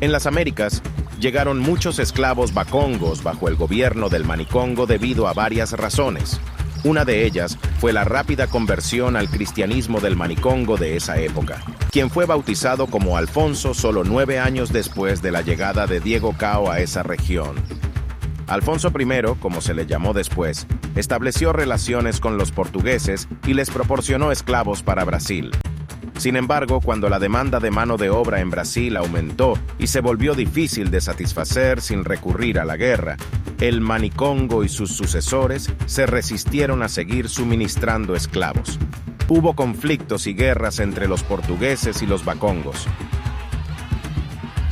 En las Américas, llegaron muchos esclavos bacongos bajo el gobierno del Manicongo debido a varias razones. Una de ellas fue la rápida conversión al cristianismo del Manicongo de esa época, quien fue bautizado como Alfonso solo 9 años después de la llegada de Diego Cao a esa región. Alfonso I, como se le llamó después, estableció relaciones con los portugueses y les proporcionó esclavos para Brasil. Sin embargo, cuando la demanda de mano de obra en Brasil aumentó y se volvió difícil de satisfacer sin recurrir a la guerra, el Manicongo y sus sucesores se resistieron a seguir suministrando esclavos. Hubo conflictos y guerras entre los portugueses y los bacongos.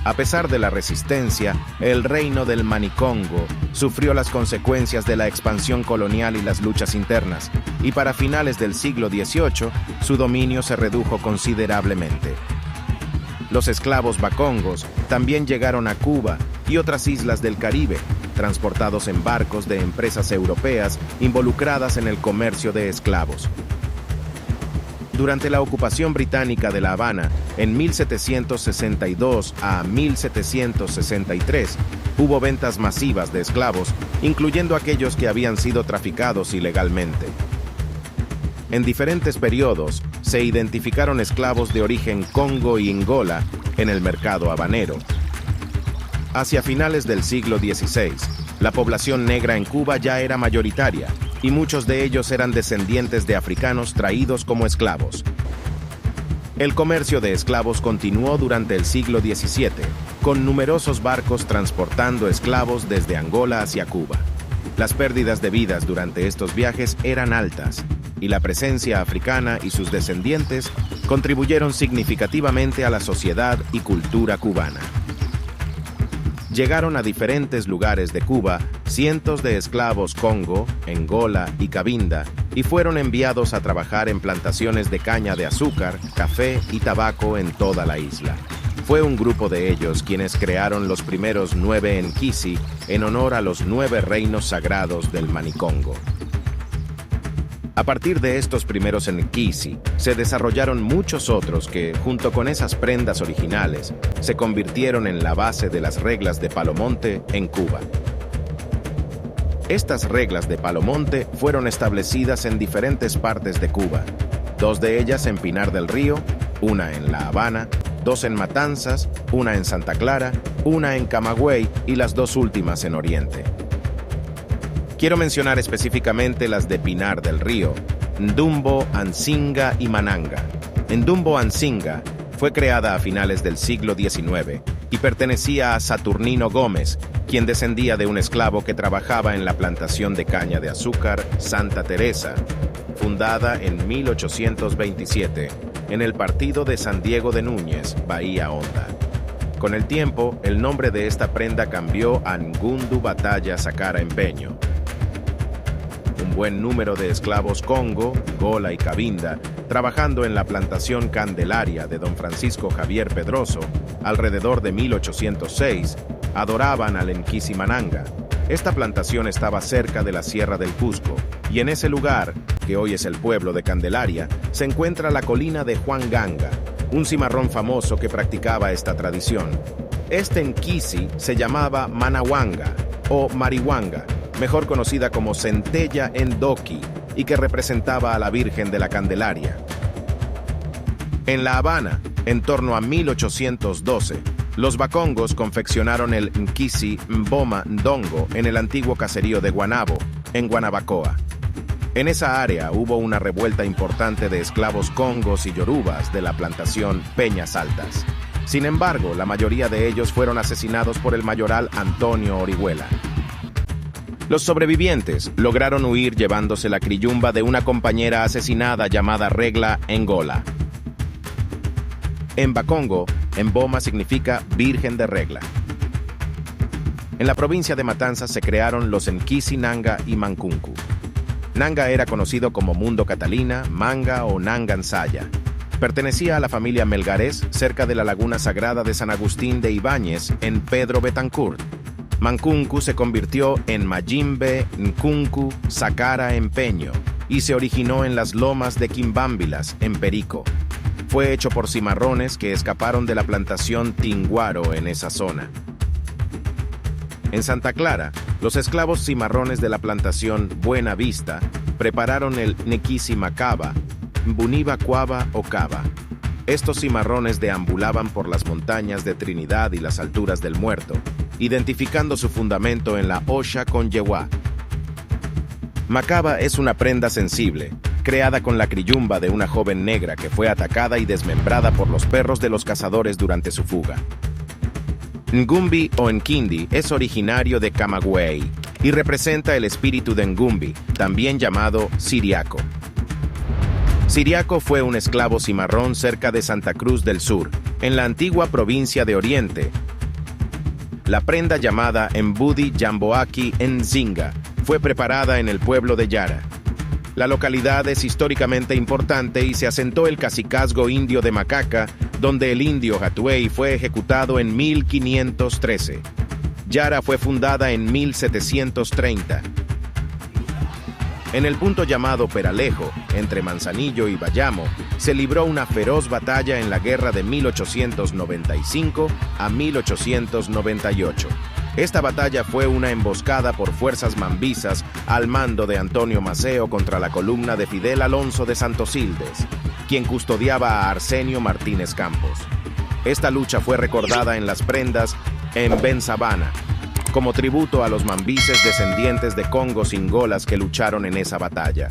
A pesar de la resistencia, el reino del Manicongo sufrió las consecuencias de la expansión colonial y las luchas internas, y para finales del siglo XVIII, su dominio se redujo considerablemente. Los esclavos bacongos también llegaron a Cuba y otras islas del Caribe, transportados en barcos de empresas europeas involucradas en el comercio de esclavos. Durante la ocupación británica de La Habana, en 1762 a 1763, hubo ventas masivas de esclavos, incluyendo aquellos que habían sido traficados ilegalmente. En diferentes periodos, se identificaron esclavos de origen Congo y Angola en el mercado habanero. Hacia finales del siglo XVI, la población negra en Cuba ya era mayoritaria, y muchos de ellos eran descendientes de africanos traídos como esclavos. El comercio de esclavos continuó durante el siglo XVII, con numerosos barcos transportando esclavos desde Angola hacia Cuba. Las pérdidas de vidas durante estos viajes eran altas, y la presencia africana y sus descendientes contribuyeron significativamente a la sociedad y cultura cubana. Llegaron a diferentes lugares de Cuba cientos de esclavos Congo, Angola y Cabinda y fueron enviados a trabajar en plantaciones de caña de azúcar, café y tabaco en toda la isla. Fue un grupo de ellos quienes crearon los primeros 9 Nkisi en honor a los 9 reinos sagrados del Manicongo. A partir de estos primeros Nkisi, se desarrollaron muchos otros que, junto con esas prendas originales, se convirtieron en la base de las reglas de Palomonte en Cuba. Estas reglas de Palomonte fueron establecidas en diferentes partes de Cuba, 2 de ellas en Pinar del Río, una en La Habana, 2 en Matanzas, una en Santa Clara, una en Camagüey y las 2 últimas en Oriente. Quiero mencionar específicamente las de Pinar del Río, Ndumbo, Ansinga y Mananga. Ndumbo Ansinga fue creada a finales del siglo XIX y pertenecía a Saturnino Gómez, quien descendía de un esclavo que trabajaba en la plantación de caña de azúcar Santa Teresa, fundada en 1827 en el partido de San Diego de Núñez, Bahía Honda. Con el tiempo, el nombre de esta prenda cambió a Ngundu Batalla Sacara Empeño. Un buen número de esclavos Congo, Angola y Cabinda, trabajando en la plantación Candelaria de don Francisco Javier Pedroso, alrededor de 1806, adoraban al Nkisi Mananga. Esta plantación estaba cerca de la Sierra del Cusco, y en ese lugar, que hoy es el pueblo de Candelaria, se encuentra la colina de Juan Ganga, un cimarrón famoso que practicaba esta tradición. Este Nkisi se llamaba Manawanga o Marihuanga, mejor conocida como Centella Ndoki, y que representaba a la Virgen de la Candelaria. En La Habana, en torno a 1812, los bacongos confeccionaron el Nkisi Mboma Ndongo en el antiguo caserío de Guanabo, en Guanabacoa. En esa área hubo una revuelta importante de esclavos congos y yorubas de la plantación Peñas Altas. Sin embargo, la mayoría de ellos fueron asesinados por el mayoral Antonio Orihuela. Los sobrevivientes lograron huir llevándose la criyumba de una compañera asesinada llamada Regla Ngola. En Bakongo, Mboma significa Virgen de Regla. En la provincia de Matanzas se crearon los Nkisi Nanga y Mankunku. Nanga era conocido como Mundo Catalina, Manga o Nangansaya. Pertenecía a la familia Melgares cerca de la laguna sagrada de San Agustín de Ibáñez en Pedro Betancourt. Mankunku se convirtió en Mayimbe Nkunku Sacara Empeño y se originó en las lomas de Quimbámbilas, en Perico. fue hecho por cimarrones que escaparon de la plantación Tinguaro en esa zona. En Santa Clara, los esclavos cimarrones de la plantación Buena Vista prepararon el Nequisimacaba, Mbuniba Cuava o Cava. Estos cimarrones deambulaban por las montañas de Trinidad y las alturas del Muerto, identificando su fundamento en la Osha con Yehuá. Macaba es una prenda sensible, creada con la criyumba de una joven negra que fue atacada y desmembrada por los perros de los cazadores durante su fuga. Ngumbi o Nkindi es originario de Camagüey y representa el espíritu de Ngumbi, también llamado Siriaco. Siriaco fue un esclavo cimarrón cerca de Santa Cruz del Sur, en la antigua provincia de Oriente. La prenda llamada Mbudi Jamboaki Nzinga fue preparada en el pueblo de Yara. La localidad es históricamente importante y se asentó el cacicazgo indio de Macaca, donde el indio Hatuey fue ejecutado en 1513. Yara fue fundada en 1730. En el punto llamado Peralejo, entre Manzanillo y Bayamo, se libró una feroz batalla en la guerra de 1895 a 1898. Esta batalla fue una emboscada por fuerzas mambisas al mando de Antonio Maceo contra la columna de Fidel Alonso de Santosildes, quien custodiaba a Arsenio Martínez Campos. Esta lucha fue recordada en las prendas en Ben Sabana, como tributo a los mambises descendientes de congos ingolas que lucharon en esa batalla.